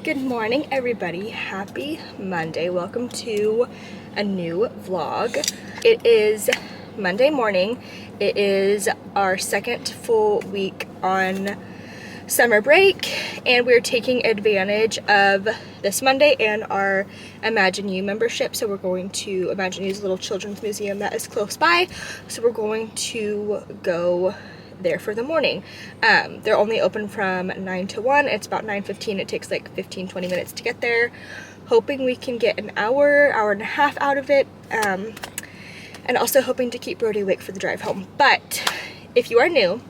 Good morning, everybody. Happy Monday. Welcome to a new vlog. It is Monday morning. It is our second full week on summer break, and we're taking advantage of this Monday and our Imagine You membership. So we're going to Imagine You's little children's museum that is close by. So we're going to go there for the morning. They're only open from 9 to 1. It's about 9:15. It takes like 15-20 minutes to get there. Hoping we can get an hour and a half out of it, and also hoping to keep Brody awake for the drive home. But if you are new,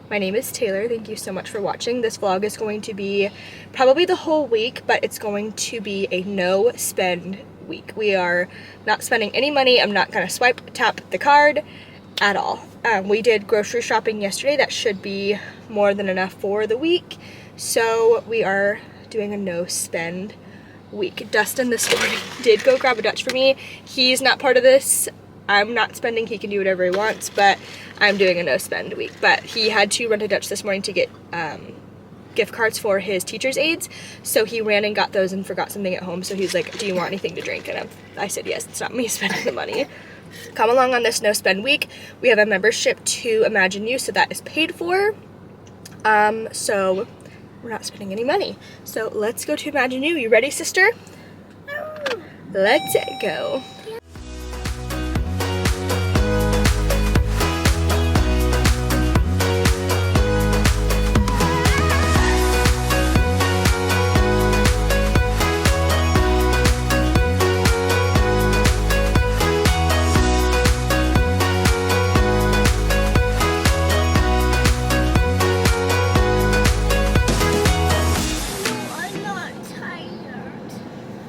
my name is Taylor. Thank you so much for watching. This vlog is going to be probably the whole week, but it's going to be a no spend week. We are not spending any money. I'm not gonna tap the card at all. We did grocery shopping yesterday. That should be more than enough for the week. So we are doing a no spend week. Dustin this morning did go grab a Dutch for me. He's not part of this. I'm not spending. He can do whatever he wants, but I'm doing a no spend week. But he had to rent a Dutch this morning to get gift cards for his teacher's aides. So he ran and got those and forgot something at home. So he was like, do you want anything to drink? And I said, yes, it's not me spending the money. Come along on this no spend week. We have a membership to Imagine You, so that is paid for. So we're not spending any money. So let's go to Imagine You. You ready, sister? Let's go.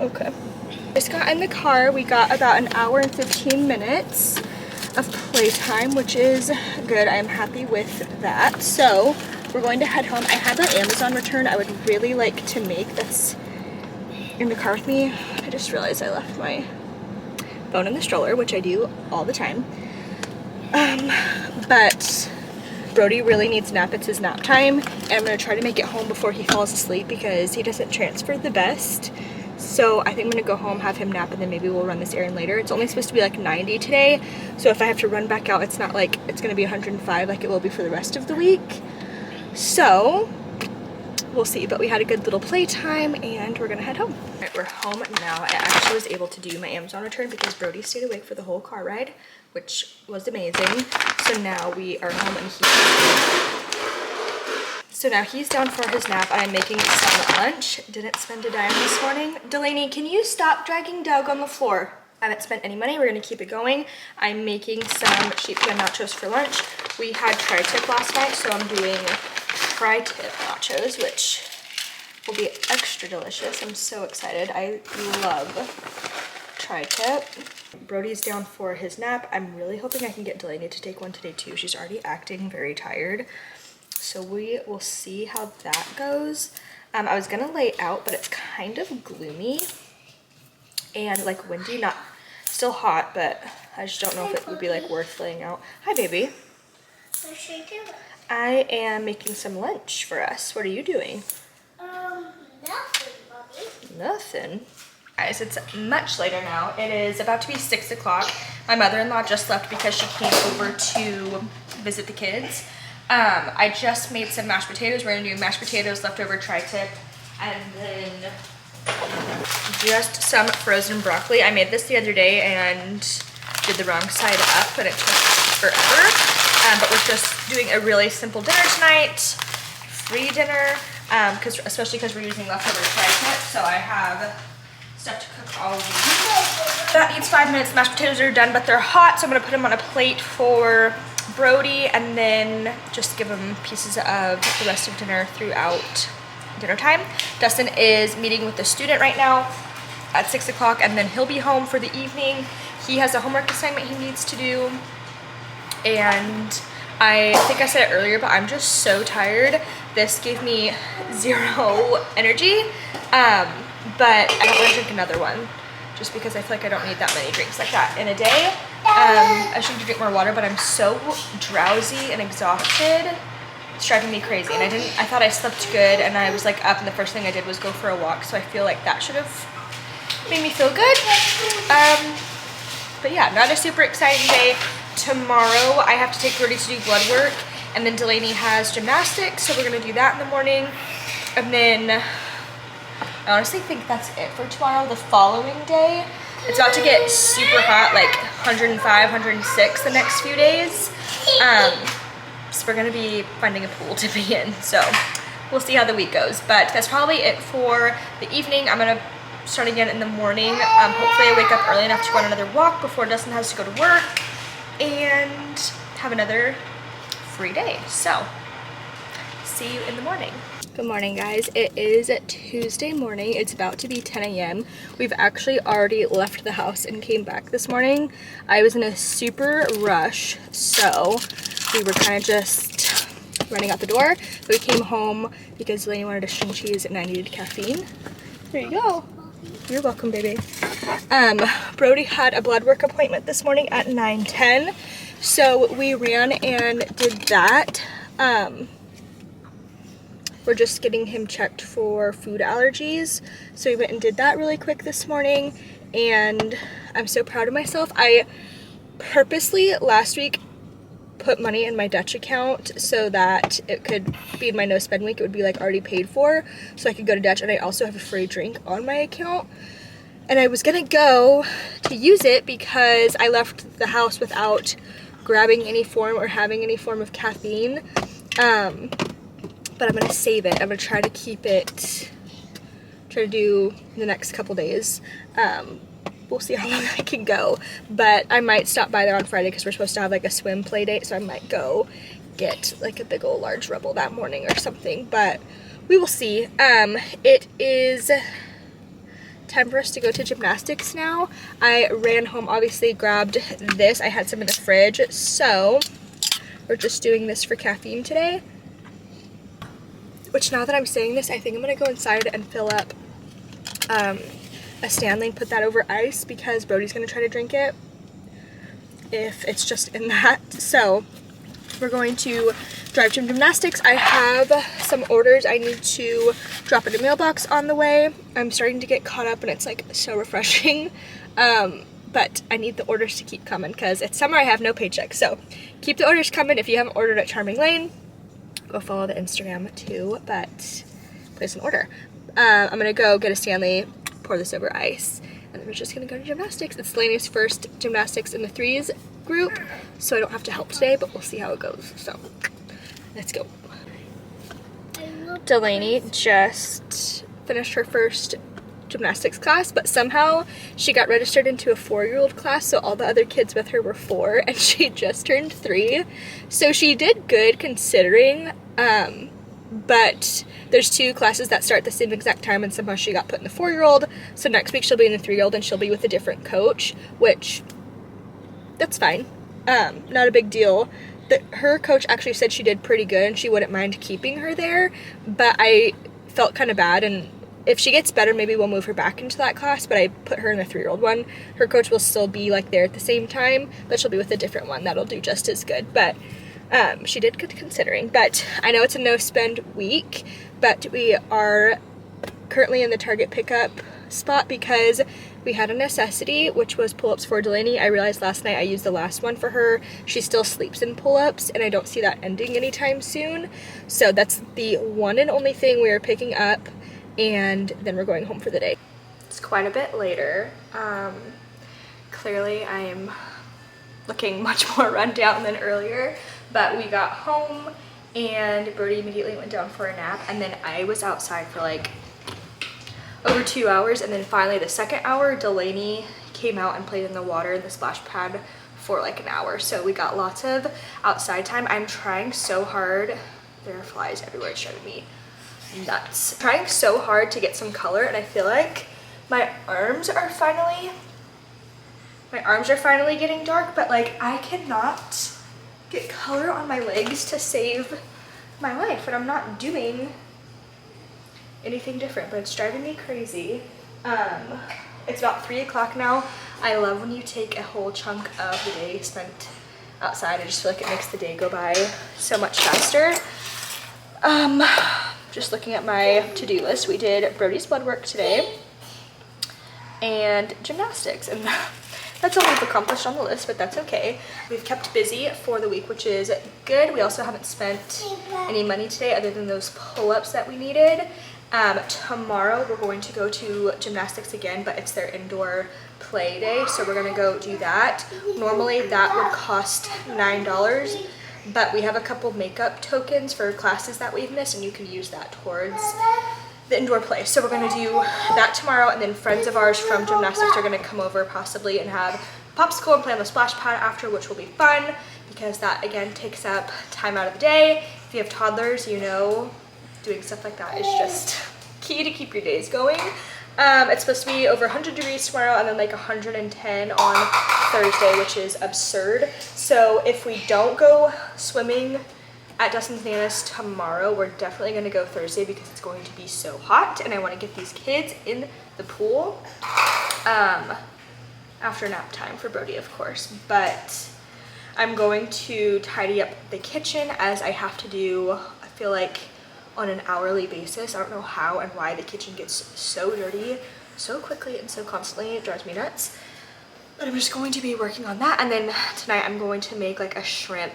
Okay. Just got in the car. We got about an hour and 15 minutes of playtime, which is good. I am happy with that. So we're going to head home. I have an Amazon return I would really like to make that's in the car with me. I just realized I left my phone in the stroller, which I do all the time. But Brody really needs a nap. It's his nap time, and I'm going to try to make it home before he falls asleep because he doesn't transfer the best. So I think I'm gonna go home, have him nap, and then maybe we'll run this errand later. It's only supposed to be like 90 today, so if I have to run back out, it's not like it's gonna be 105 like it will be for the rest of the week. So we'll see, but we had a good little playtime and we're gonna head home. All right, we're home now. I actually was able to do my Amazon return because Brody stayed awake for the whole car ride, which was amazing. So now we are home and he's down for his nap. I'm making some lunch. Didn't spend a dime this morning. Delaney, can you stop dragging Doug on the floor? I haven't spent any money. We're gonna keep it going. I'm making some sheet pan nachos for lunch. We had tri-tip last night, so I'm doing tri-tip nachos, which will be extra delicious. I'm so excited. I love tri-tip. Brody's down for his nap. I'm really hoping I can get Delaney to take one today too. She's already acting very tired. So we will see how that goes. I was gonna lay out, but it's kind of gloomy and like windy, not still hot, but I just don't know if it would be like worth laying out. Hi, baby. What's she doing? I am making some lunch for us. What are you doing? Nothing, Mommy. Nothing. Guys, it's much later now. It is about to be 6 o'clock. My mother-in-law just left because she came over to visit the kids. I just made some mashed potatoes. We're gonna do mashed potatoes, leftover tri-tip, and then just some frozen broccoli. I made this the other day and did the wrong side up, and it took forever. But we're just doing a really simple dinner tonight, free dinner, especially because we're using leftover tri-tip, so I have stuff to cook all week. That needs 5 minutes. Mashed potatoes are done, but they're hot, so I'm gonna put them on a plate for Brody and then just give him pieces of the rest of dinner throughout dinner time. Dustin is meeting with a student right now at 6 o'clock, and then he'll be home for the evening. He has a homework assignment he needs to do, and I think I said it earlier, but I'm just so tired. This gave me zero energy, but I don't want to drink another one just because I feel like I don't need that many drinks like that in a day. I should drink more water, but I'm so drowsy and exhausted It's driving me crazy, and I thought I slept good, and I was like up, and the first thing I did was go for a walk, so I feel like that should have made me feel good. But yeah, not a super exciting day. Tomorrow I have to take Brody to do blood work, and then Delaney has gymnastics, so we're gonna do that in the morning. And then I honestly think that's it for tomorrow. The following day, it's about to get super hot, like 105, 106 the next few days. So we're gonna be finding a pool to be in, so we'll see how the week goes. But that's probably it for the evening. I'm gonna start again in the morning. Hopefully I wake up early enough to go on another walk before Dustin has to go to work and have another free day. So see you in the morning. Good morning, guys. It is Tuesday morning. It's about to be 10 a.m. We've actually already left the house and came back this morning. I was in a super rush, so we were kind of just running out the door. But we came home because Delaney wanted a string cheese and I needed caffeine. There you go. You're welcome, baby. Brody had a blood work appointment this morning at 9:10, so we ran and did that. We're just getting him checked for food allergies, so we went and did that really quick this morning, and I'm so proud of myself. I purposely last week put money in my Dutch account so that it could be in my no spend week. It would be like already paid for, so I could go to Dutch, and I also have a free drink on my account. And I was gonna go to use it because I left the house without grabbing any form or having any form of caffeine. But I'm gonna save it. I'm gonna try to keep it, try to do the next couple days. We'll see how long I can go, but I might stop by there on Friday because we're supposed to have like a swim play date, so I might go get like a big old large Rebel that morning or something, but we will see. It is time for us to go to gymnastics now. I ran home, obviously grabbed this. I had some in the fridge, so we're just doing this for caffeine today. Which, now that I'm saying this, I think I'm gonna go inside and fill up a Stanley and put that over ice because Brody's gonna try to drink it if it's just in that. So we're going to drive to gymnastics. I have some orders I need to drop in a mailbox on the way. I'm starting to get caught up and it's like so refreshing. But I need the orders to keep coming because it's summer, I have no paycheck. So keep the orders coming. If you haven't ordered at Charming Lane, go follow the Instagram too, but place an order. I'm gonna go get a Stanley, pour this over ice, and then we're just gonna go to gymnastics. It's Delaney's first gymnastics in the threes group, so I don't have to help today, but we'll see how it goes. So let's go. Delaney just finished her first gymnastics class, but somehow she got registered into a 4-year-old class, so all the other kids with her were 4 and she just turned 3. So she did good considering, but there's 2 classes that start the same exact time and somehow she got put in the 4-year-old. So next week she'll be in the 3-year-old and she'll be with a different coach, which that's fine. Not a big deal. Her coach actually said she did pretty good and she wouldn't mind keeping her there, but I felt kind of bad, and if she gets better, maybe we'll move her back into that class, but I put her in the 3-year-old one. Her coach will still be like there at the same time, but she'll be with a different one that'll do just as good. But she did good considering. But I know it's a no spend week, but we are currently in the Target pickup spot because we had a necessity, which was pull-ups for Delaney. I realized last night I used the last one for her. She still sleeps in pull-ups, and I don't see that ending anytime soon. So that's the one and only thing we are picking up, and then we're going home for the day. It's quite a bit later. Clearly I'm looking much more run down than earlier, but we got home and Brody immediately went down for a nap, and then I was outside for like over 2 hours, and then finally the second hour Delaney came out and played in the water in the splash pad for like an hour. So we got lots of outside time. I'm trying so hard. There are flies everywhere, it's driving me nuts. I'm trying so hard to get some color, and I feel like my arms are finally getting dark, but like I cannot get color on my legs to save my life, and I'm not doing anything different, but it's driving me crazy. It's about 3 o'clock now. I love when you take a whole chunk of the day spent outside. I just feel like it makes the day go by so much faster. Just looking at my to-do list, we did Brody's blood work today and gymnastics, and that's all we've accomplished on the list, but that's okay. We've kept busy for the week, which is good. We also haven't spent any money today other than those pull-ups that we needed. Tomorrow we're going to go to gymnastics again, but it's their indoor play day, so we're gonna go do that. Normally that would cost $9, but we have a couple makeup tokens for classes that we've missed, and you can use that towards the indoor play. So we're gonna do that tomorrow, and then friends of ours from gymnastics are gonna come over possibly and have popsicle and play on the splash pad after, which will be fun because that again takes up time out of the day. If you have toddlers, you know doing stuff like that is just key to keep your days going. It's supposed to be over 100 degrees tomorrow and then like 110 on Thursday, which is absurd. So if we don't go swimming at Dustin's Nana's tomorrow, we're definitely going to go Thursday because it's going to be so hot and I want to get these kids in the pool after nap time for Brody, of course. But I'm going to tidy up the kitchen as I have to do, I feel like, on an hourly basis. I don't know how and why the kitchen gets so dirty so quickly and so constantly. It drives me nuts. But I'm just going to be working on that. And then tonight I'm going to make like a shrimp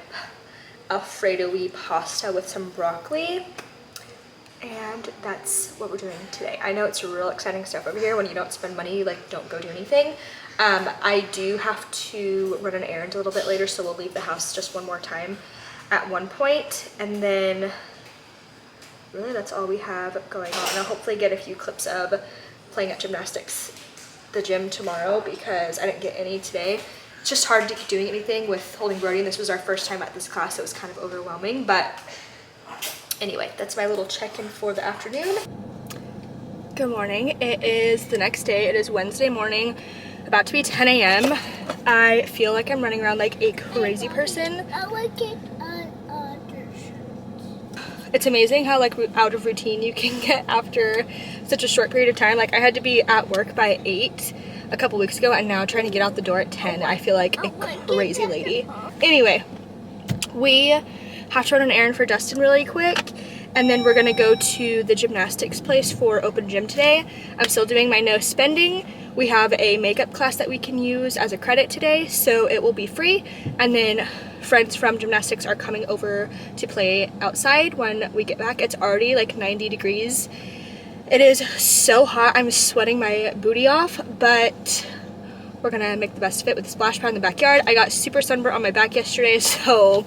Alfredo-y pasta with some broccoli. And that's what we're doing today. I know it's real exciting stuff over here. When you don't spend money, like, don't go do anything. I do have to run an errand a little bit later, so we'll leave the house just one more time at one point. And then really that's all we have going on. And I'll hopefully get a few clips of playing at gymnastics, the gym tomorrow, because I didn't get any today. It's just hard to keep doing anything with holding Brody, and this was our first time at this class, so it was kind of overwhelming. But anyway, that's my little check-in for the afternoon. Good morning. It is the next day. It is Wednesday morning, about to be 10 a.m. I feel like I'm running around like a crazy person. I like it. It's amazing how like out of routine you can get after such a short period of time. Like I had to be at work by 8 a couple weeks ago, and now trying to get out the door at 10. I feel like a crazy lady. Anyway, we have to run an errand for Dustin really quick, and then we're gonna go to the gymnastics place for open gym today. I'm still doing my no spending. We have a makeup class that we can use as a credit today, so it will be free. And then friends from gymnastics are coming over to play outside when we get back. It's already like 90 degrees. It is so hot. I'm sweating my booty off, but we're gonna make the best of it with the splash pad in the backyard. I got super sunburnt on my back yesterday, so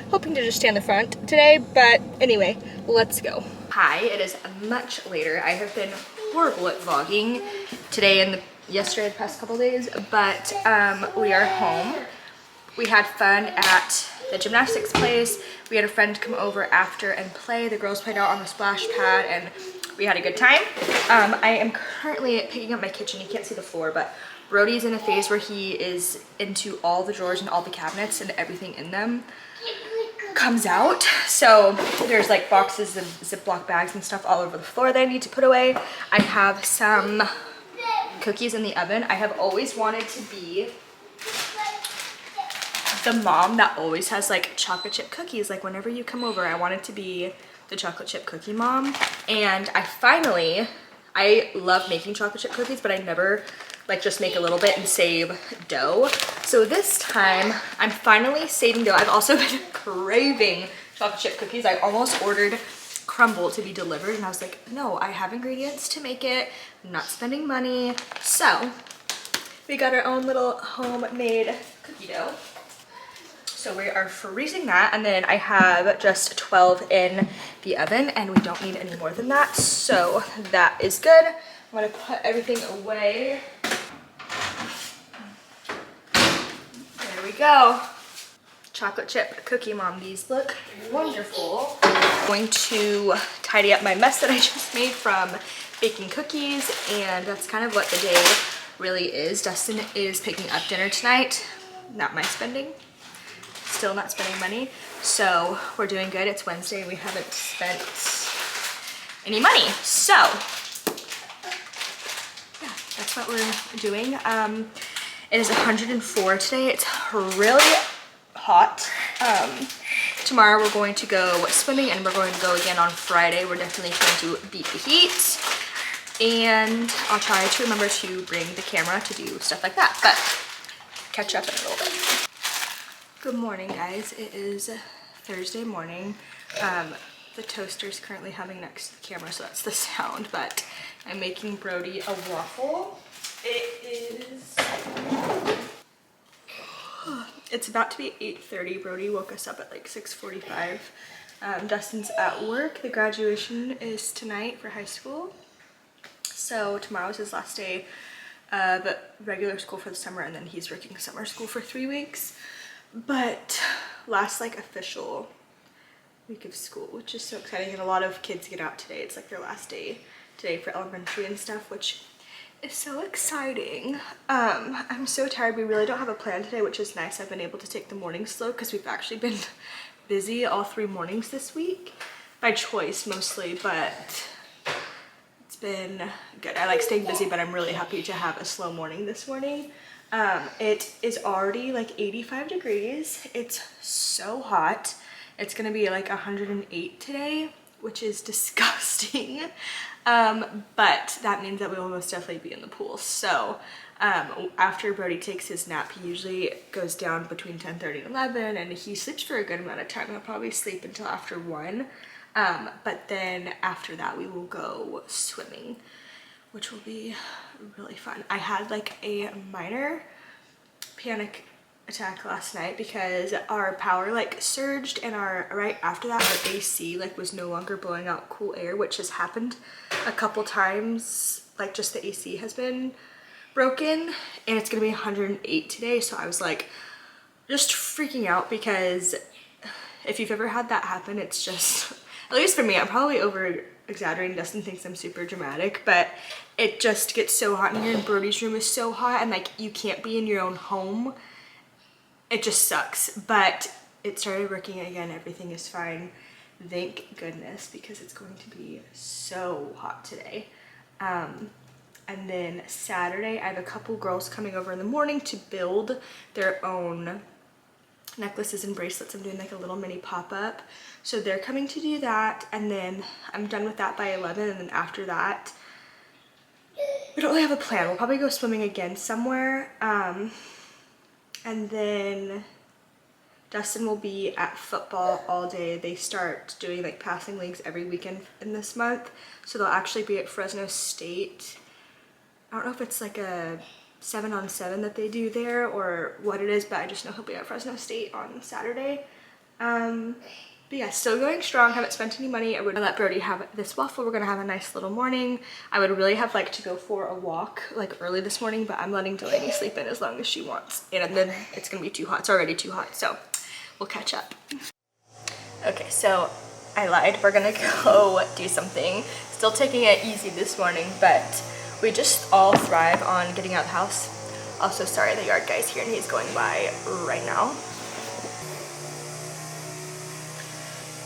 hoping to just stay on the front today. But anyway, let's go. Hi, it is much later. I have been horrible at vlogging today and yesterday, the past couple days, but we are home. We had fun at the gymnastics place. We had a friend come over after and play. The girls played out on the splash pad and we had a good time. I am currently picking up my kitchen. You can't see the floor, but Brody's in a phase where he is into all the drawers and all the cabinets, and everything in them comes out. So there's like boxes and Ziploc bags and stuff all over the floor that I need to put away. I have some cookies in the oven. I have always wanted to be the mom that always has like chocolate chip cookies. Like whenever you come over, I wanted to be the chocolate chip cookie mom. And I love making chocolate chip cookies, but I never like just make a little bit and save dough. So this time I'm finally saving dough. I've also been craving chocolate chip cookies. I almost ordered crumble to be delivered, and I was like, no, I have ingredients to make it. I'm not spending money. So we got our own little homemade cookie dough. So we are freezing that, and then I have just 12 in the oven, and we don't need any more than that, so that is good. I'm gonna put everything away. There we go. Chocolate chip cookie mom. These look wonderful. I'm going to tidy up my mess that I just made from baking cookies, and that's kind of what the day really is. Dustin is picking up dinner tonight. Not my spending. Still not spending money, so we're doing good. It's Wednesday and we haven't spent any money, so yeah, that's what we're doing. It is 104 today. It's really hot. tomorrow we're going to go swimming, and we're going to go again on Friday. We're definitely trying to beat the heat. And I'll try to remember to bring the camera to do stuff like that, but catch up in a little bit. Good morning, guys. It is Thursday morning. The toaster is currently having next to the camera, so that's the sound, but I'm making Brody a waffle. It's about to be 8:30. Brody woke us up at like 6:45. Dustin's at work. The graduation is tonight for high school. So tomorrow's his last day of regular school for the summer, and then he's working summer school for 3 weeks. But last like official week of school, which is so exciting, and a lot of kids get out today. It's like their last day today for elementary and stuff, which is so exciting. I'm so tired. We really don't have a plan today, which is nice. I've been able to take the morning slow because we've actually been busy all 3 mornings this week, by choice mostly, but it's been good. I like staying busy, but I'm really happy to have a slow morning this morning. It is already like 85 degrees. It's so hot. It's gonna be like 108 today, which is disgusting. But that means that we will most definitely be in the pool. So after Brody takes his nap, he usually goes down between 10:30 and 11, and he sleeps for a good amount of time. He'll probably sleep until after 1. But then after that we will go swimming, which will be really fun. I had like a minor panic attack last night because our power like surged, and right after that our AC like was no longer blowing out cool air, which has happened a couple times. Like just the AC has been broken, and it's gonna be 108 today. So I was like just freaking out, because if you've ever had that happen, it's just, at least for me, I'm probably over exaggerating. Dustin thinks I'm super dramatic, but it just gets so hot in here, and Brody's room is so hot, and like you can't be in your own home. It just sucks. But it started working again. Everything is fine, thank goodness, because it's going to be so hot today. And then Saturday I have a couple girls coming over in the morning to build their own necklaces and bracelets. I'm doing like a little mini pop-up, so they're coming to do that, and then I'm done with that by 11. And then after that we don't really have a plan. We'll probably go swimming again somewhere, and then Dustin will be at football all day. They start doing like passing leagues every weekend in this month, so they'll actually be at Fresno State. I don't know if it's like a 7-on-7 that they do there or what it is, but I just know he'll be at Fresno State on Saturday. But yeah, still going strong. Haven't spent any money. I would let Brody have this waffle. We're gonna have a nice little morning. I would really have liked to go for a walk like early this morning, but I'm letting Delaney sleep in as long as she wants, and then it's gonna be too hot. It's already too hot, so we'll catch up. Okay, so I lied. We're gonna go do something. Still taking it easy this morning, but we just all thrive on getting out of the house. Also, sorry, the yard guy's here and he's going by right now.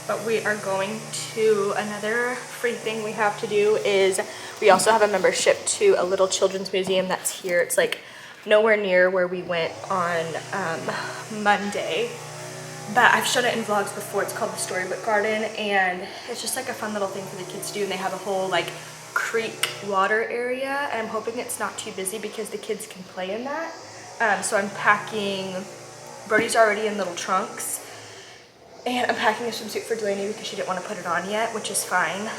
But we are going to, another free thing we have to do is we also have a membership to a little children's museum that's here. It's like nowhere near where we went on Monday, but I've shown it in vlogs before. It's called the Storybook Garden, and it's just like a fun little thing for the kids to do, and they have a whole like creek water area, and I'm hoping it's not too busy because the kids can play in that. So I'm packing, Brody's already in little trunks, and I'm packing a swimsuit for Delaney because she didn't want to put it on yet, which is fine.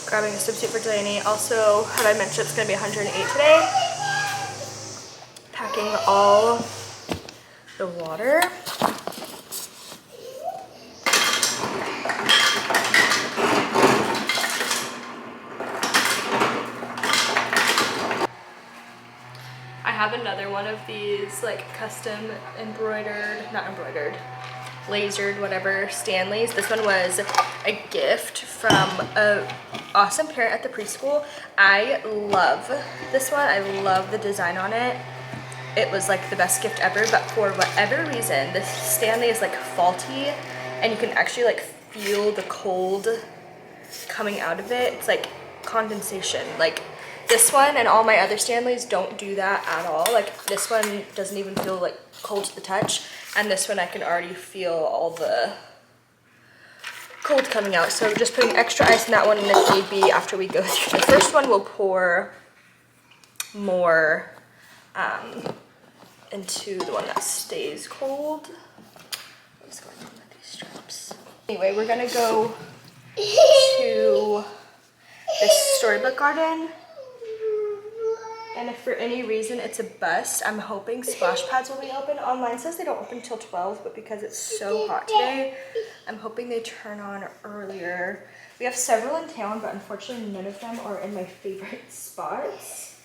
Grabbing a swimsuit for Delaney. Also, have I mentioned it's going to be 108 today? Packing all the water. I have another one of these like custom embroidered, not embroidered, lasered, whatever, Stanleys. This one was a gift from an awesome parent at the preschool. I love this one. I love the design on it. It was like the best gift ever, but for whatever reason, this Stanley is like faulty, and you can actually like feel the cold coming out of it. It's like condensation. Like This one and all my other Stanleys don't do that at all. Like this one doesn't even feel like cold to the touch. And this one I can already feel all the cold coming out. So just putting extra ice in that one, and if need be, after we go through the first one, we'll pour more into the one that stays cold. What's going on with these straps? Anyway, we're gonna go to this storybook garden. And if for any reason it's a bust, I'm hoping splash pads will be open. Online says they don't open till 12, but because it's so hot today, I'm hoping they turn on earlier. We have several in town, but unfortunately none of them are in my favorite spots.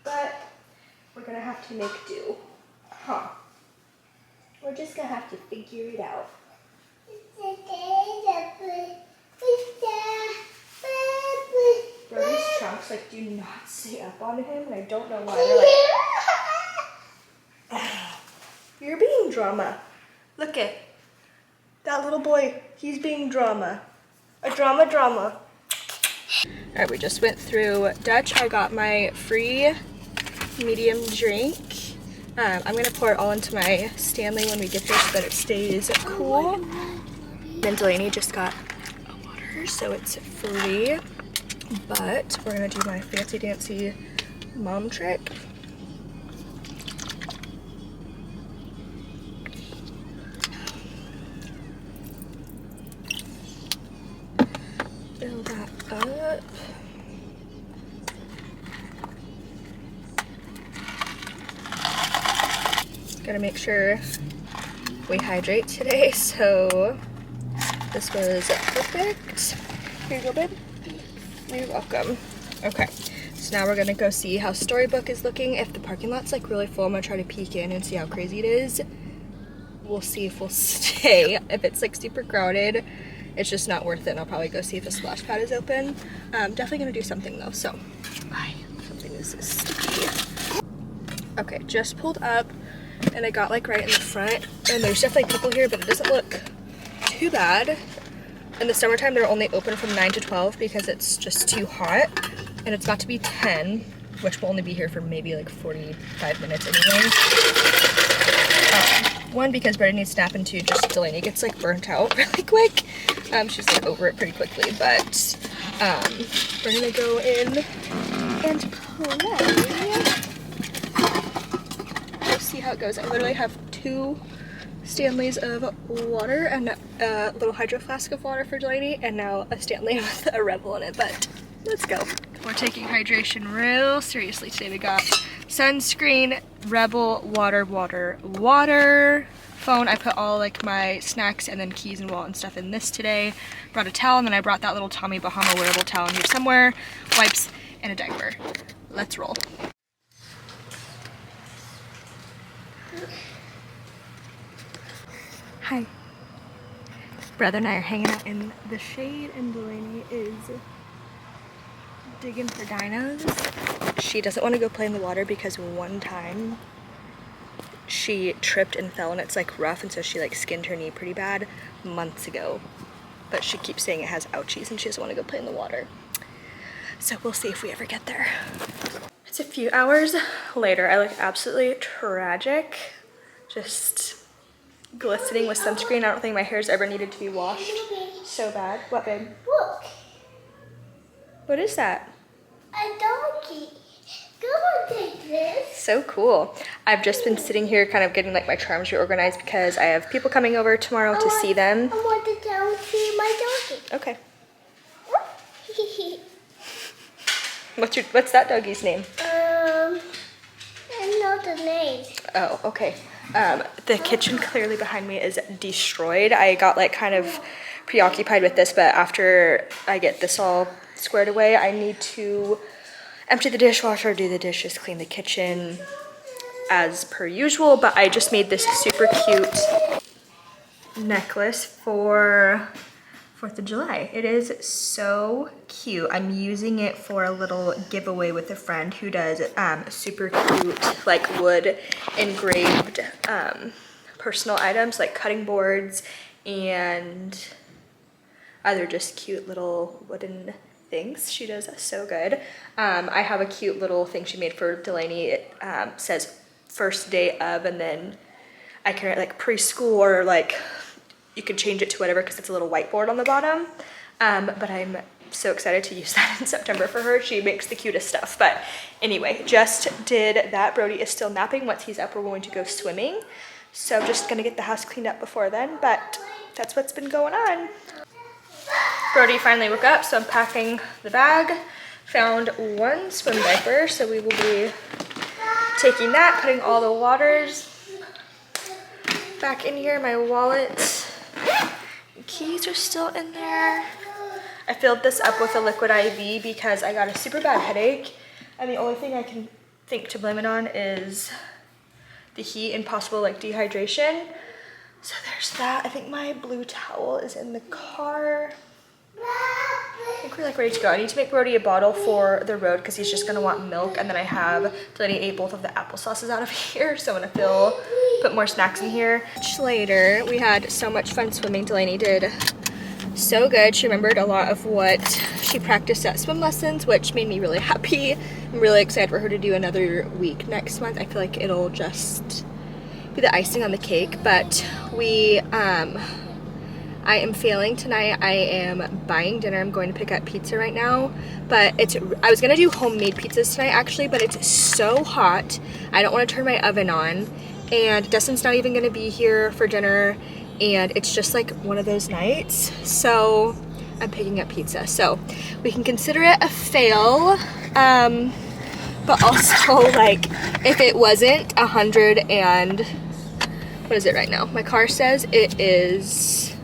But we're gonna have to make do. Huh. We're just gonna have to figure it out. Brody's trunks like do not stay up on him, and I don't know why. They're like, you're being drama. Look at that little boy. He's being drama. A drama. All right, we just went through Dutch. I got my free medium drink. I'm gonna pour it all into my Stanley when we get there so that it stays cool. Then Delaney just got a water, so it's free. But we're gonna do my fancy dancy mom trick. Fill that up. Gotta make sure we hydrate today, so this was perfect. Here you go, babe. You're welcome. Okay, so now we're gonna go see how Storybook is looking. If the parking lot's like really full, I'm gonna try to peek in and see how crazy it is. We'll see if we'll stay. If it's like super crowded, it's just not worth it, and I'll probably go see if the splash pad is open. Definitely gonna do something though, so bye. Something is sticky. Okay, just pulled up, and I got like right in the front, and there's definitely people here, but it doesn't look too bad. In the summertime, they're only open from 9 to 12 because it's just too hot, and it's about to be 10, which will only be here for maybe like 45 minutes anyway. One, because Brady needs to nap, and two, just Delaney gets like burnt out really quick. She's like over it pretty quickly, but we're gonna go in and play. We'll see how it goes. I literally have 2 Stanleys of water and a little hydro flask of water for Delaney, and now a Stanley with a Rebel in it, but let's go. We're taking hydration real seriously today. We got sunscreen, Rebel, water, phone. I put all like my snacks and then keys and wallet and stuff in this today. Brought a towel, and then I brought that little Tommy Bahama wearable towel in here somewhere, wipes, and a diaper. Let's roll. Hi. Brother and I are hanging out in the shade, and Delaney is digging for dinos. She doesn't want to go play in the water because one time she tripped and fell, and it's like rough, and so she like skinned her knee pretty bad months ago. But she keeps saying it has ouchies and she doesn't want to go play in the water. So we'll see if we ever get there. It's a few hours later. I look absolutely tragic. Just glistening with sunscreen. I don't think my hair's ever needed to be washed so bad. What, babe? Look. What is that? A donkey. Come on, take this. So cool. I've just been sitting here kind of getting like my charms reorganized because I have people coming over tomorrow to see them. I want to see my donkey. Okay. What's that doggy's name? I know the name. Oh, okay. The kitchen clearly behind me is destroyed. I got like kind of preoccupied with this, but after I get this all squared away, I need to empty the dishwasher, do the dishes, clean the kitchen as per usual. But I just made this super cute necklace for 4th of July. It is so cute. I'm using it for a little giveaway with a friend who does super cute like wood engraved personal items like cutting boards and other just cute little wooden thinks. She does so good. I have a cute little thing she made for Delaney. It says first day of, and then I can write like preschool, or like you can change it to whatever because it's a little whiteboard on the bottom. But I'm so excited to use that in September for her. She makes the cutest stuff. But anyway, just did that. Brody is still napping. Once he's up, we're going to go swimming. So just gonna get the house cleaned up before then, but that's what's been going on. Brody finally woke up, so I'm packing the bag. Found one swim diaper, so we will be taking that, putting all the waters back in here. My wallet, keys are still in there. I filled this up with a liquid IV because I got a super bad headache, and the only thing I can think to blame it on is the heat and possible like dehydration. So there's that. I think my blue towel is in the car. I think we're like ready to go. I need to make Brody a bottle for the road because he's just gonna want milk, and then I have Delaney ate both of the applesauces out of here, so I'm gonna put more snacks in here. Later, we had so much fun swimming. Delaney did so good. She remembered a lot of what she practiced at swim lessons, which made me really happy. I'm really excited for her to do another week next month. I feel like it'll just be the icing on the cake. But I am failing tonight. I am buying dinner. I'm going to pick up pizza right now, but I was gonna do homemade pizzas tonight actually, but it's so hot. I don't want to turn my oven on, and Dustin's not even gonna be here for dinner, and it's just like one of those nights. So I'm picking up pizza. So we can consider it a fail, but also like if it wasn't 100 and what is it right now? My car says it is,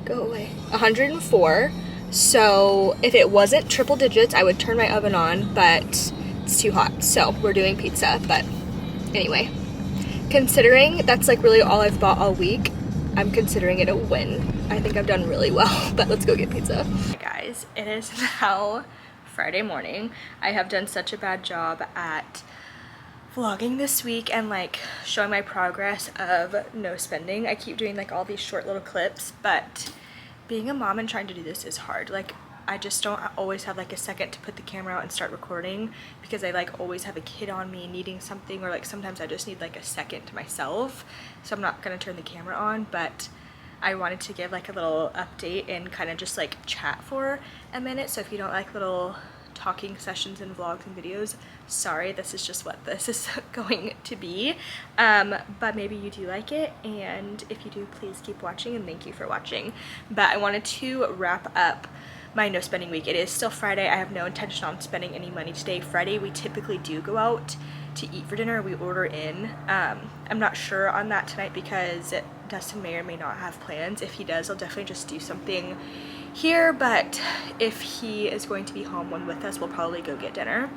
go away, 104. So if it wasn't triple digits, I would turn my oven on, but it's too hot. So we're doing pizza. But anyway, considering that's like really all I've bought all week, I'm considering it a win. I think I've done really well, but let's go get pizza. Hey guys, it is now Friday morning. I have done such a bad job at vlogging this week and like showing my progress of no spending. I keep doing like all these short little clips, but being a mom and trying to do this is hard. Like I just don't always have like a second to put the camera out and start recording because I like always have a kid on me needing something, or like sometimes I just need like a second to myself. So I'm not gonna turn the camera on, but I wanted to give like a little update and kind of just like chat for a minute. So if you don't like little talking sessions and vlogs and videos, sorry, this is just what this is going to be, but maybe you do like it, and if you do, please keep watching, and thank you for watching. But I wanted to wrap up my no spending week. It is still Friday. I have no intention on spending any money today. Friday we typically do go out to eat for dinner. We order in. I'm not sure on that tonight because Dustin may or may not have plans. If he does, I'll definitely just do something here, but if he is going to be home when with us, we'll probably go get dinner.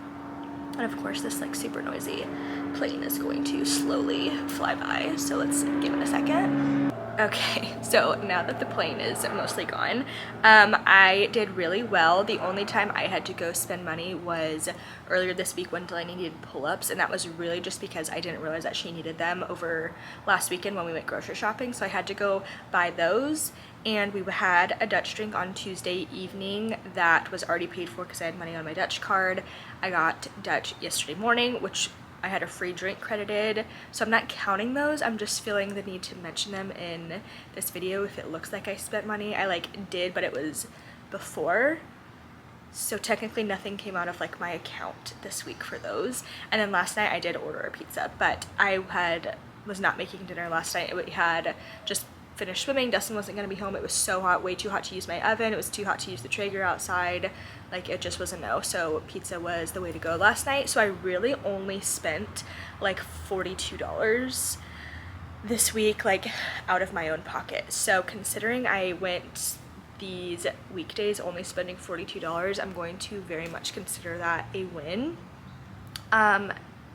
And of course this like super noisy plane is going to slowly fly by, so let's give it a second. Okay, so now that the plane is mostly gone, I did really well. The only time I had to go spend money was earlier this week when Delaney needed pull-ups, and that was really just because I didn't realize that she needed them over last weekend when we went grocery shopping, so I had to go buy those. And we had a Dutch drink on Tuesday evening that was already paid for because I had money on my Dutch card. I got Dutch yesterday morning, which I had a free drink credited, so I'm not counting those. I'm just feeling the need to mention them in this video if it looks like I spent money. I like did, but it was before, so technically nothing came out of like my account this week for those. And then last night I did order a pizza, but I was not making dinner last night. We had just finished swimming. Dustin wasn't going to be home. It was so hot, way too hot to use my oven. It was too hot to use the Traeger outside. Like it just was a no. So pizza was the way to go last night. So I really only spent like $42 this week, like out of my own pocket. So considering I went these weekdays only spending $42, I'm going to very much consider that a win.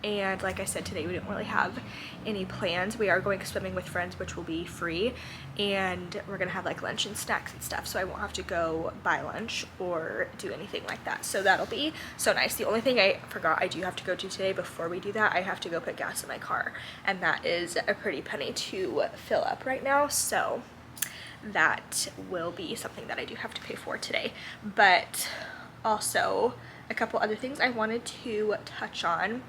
And like I said, today we didn't really have any plans. We are going swimming with friends, which will be free, and we're gonna have like lunch and snacks and stuff, so I won't have to go buy lunch or do anything like that. So that'll be so nice. The only thing I forgot I do have to go do today before we do that, I have to go put gas in my car, and that is a pretty penny to fill up right now, so that will be something that I do have to pay for today. But Also, a couple other things I wanted to touch on,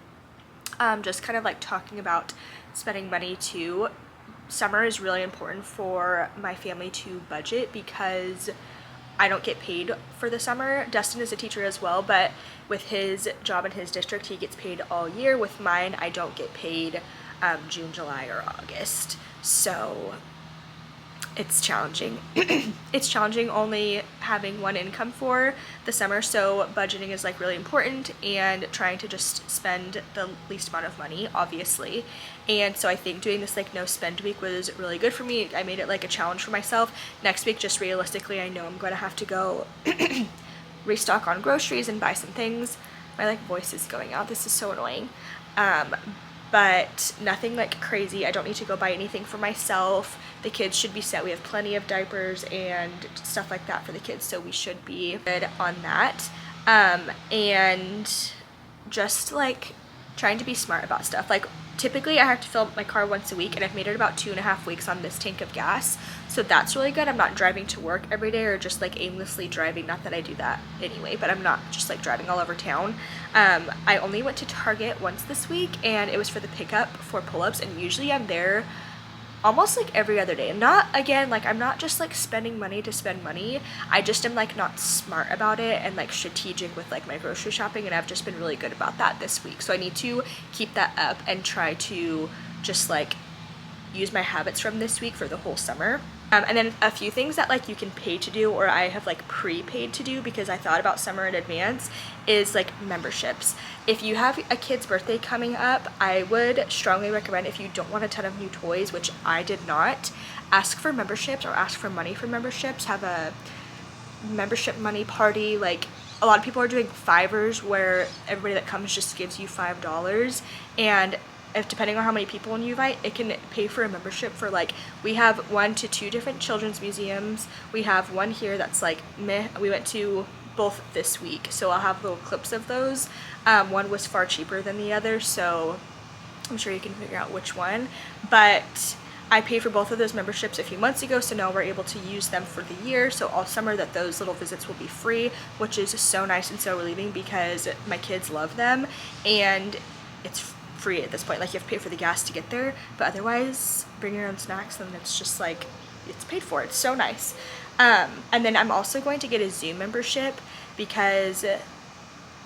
just kind of like talking about spending money too. Summer is really important for my family to budget because I don't get paid for the summer. Dustin is a teacher as well, but with his job in his district, he gets paid all year. With mine, I don't get paid June, July, or August. So it's challenging. It's challenging only having one income for the summer, so budgeting is like really important and trying to just spend the least amount of money, obviously. And so I think doing this like no spend week was really good for me. I made it like a challenge for myself. Next week, just realistically, I know I'm going to have to go restock on groceries and buy some things. My like voice is going out. This is so annoying. But nothing like crazy. I don't need to go buy anything for myself. The kids should be set. We have plenty of diapers and stuff like that for the kids, so we should be good on that. And just like trying to be smart about stuff. Like typically I have to fill up my car once a week, and I've made it about 2.5 weeks on this tank of gas. So that's really good. I'm not driving to work every day or just like aimlessly driving. Not that I do that anyway, but I'm not just like driving all over town. I only went to Target once this week, and it was for the pickup for pull-ups, and usually I'm there almost like every other day. I'm not, again, like I'm not just like spending money to spend money. I just am like not smart about it and like strategic with like my grocery shopping, and I've just been really good about that this week. So I need to keep that up and try to just like use my habits from this week for the whole summer. And then a few things that like you can pay to do, or I have like prepaid to do because I thought about summer in advance, is like memberships. If you have a kid's birthday coming up, I would strongly recommend, if you don't want a ton of new toys, which I did not, ask for memberships or ask for money for memberships. Have a membership money party. Like a lot of people are doing Fivers where everybody that comes just gives you $5, and if depending on how many people you invite, it can pay for a membership for like, we have 1 to 2 different children's museums. We have one here that's like meh. We went to both this week, so I'll have little clips of those. One was far cheaper than the other, so I'm sure you can figure out which one. But I paid for both of those memberships a few months ago, so now we're able to use them for the year. So all summer that those little visits will be free, which is so nice and so relieving because my kids love them, and it's free at this point. Like you have to pay for the gas to get there, but otherwise bring your own snacks, and it's just like it's paid for. It's so nice. And then I'm also going to get a zoo membership because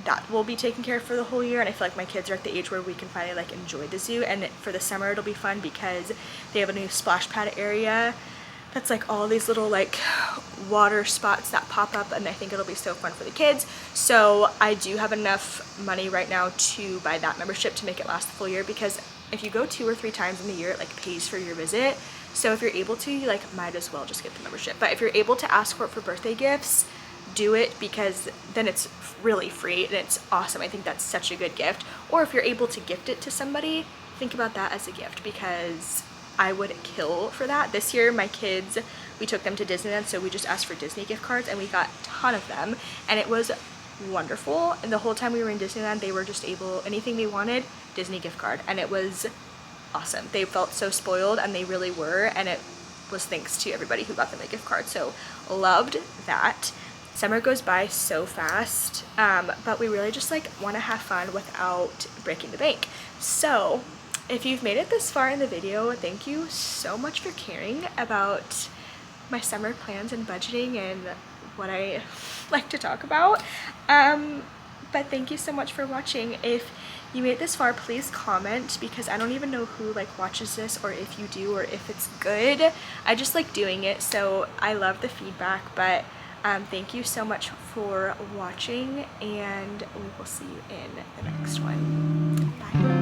that will be taken care of for the whole year, and I feel like my kids are at the age where we can finally like enjoy the zoo. And for the summer it'll be fun because they have a new splash pad area that's like all these little like water spots that pop up, and I think it'll be so fun for the kids. So I do have enough money right now to buy that membership to make it last the full year, because if you go 2 or 3 times in the year, it like pays for your visit. So if you're able to, you like might as well just get the membership. But if you're able to ask for it for birthday gifts, do it, because then it's really free and it's awesome. I think that's such a good gift. Or if you're able to gift it to somebody, think about that as a gift, because I would kill for that. This year my kids, we took them to Disneyland, so we just asked for Disney gift cards and we got a ton of them, and it was wonderful. And the whole time we were in Disneyland, they were just able, anything they wanted, Disney gift card, and it was awesome. They felt so spoiled, and they really were, and it was thanks to everybody who got them a gift card. So loved that. Summer goes by so fast, but we really just like want to have fun without breaking the bank. So if you've made it this far in the video, thank you so much for caring about my summer plans and budgeting and what I like to talk about. But thank you so much for watching. If you made it this far, please comment, because I don't even know who like watches this, or if you do, or if it's good. I just like doing it, so I love the feedback. But thank you so much for watching, and we will see you in the next one. Bye.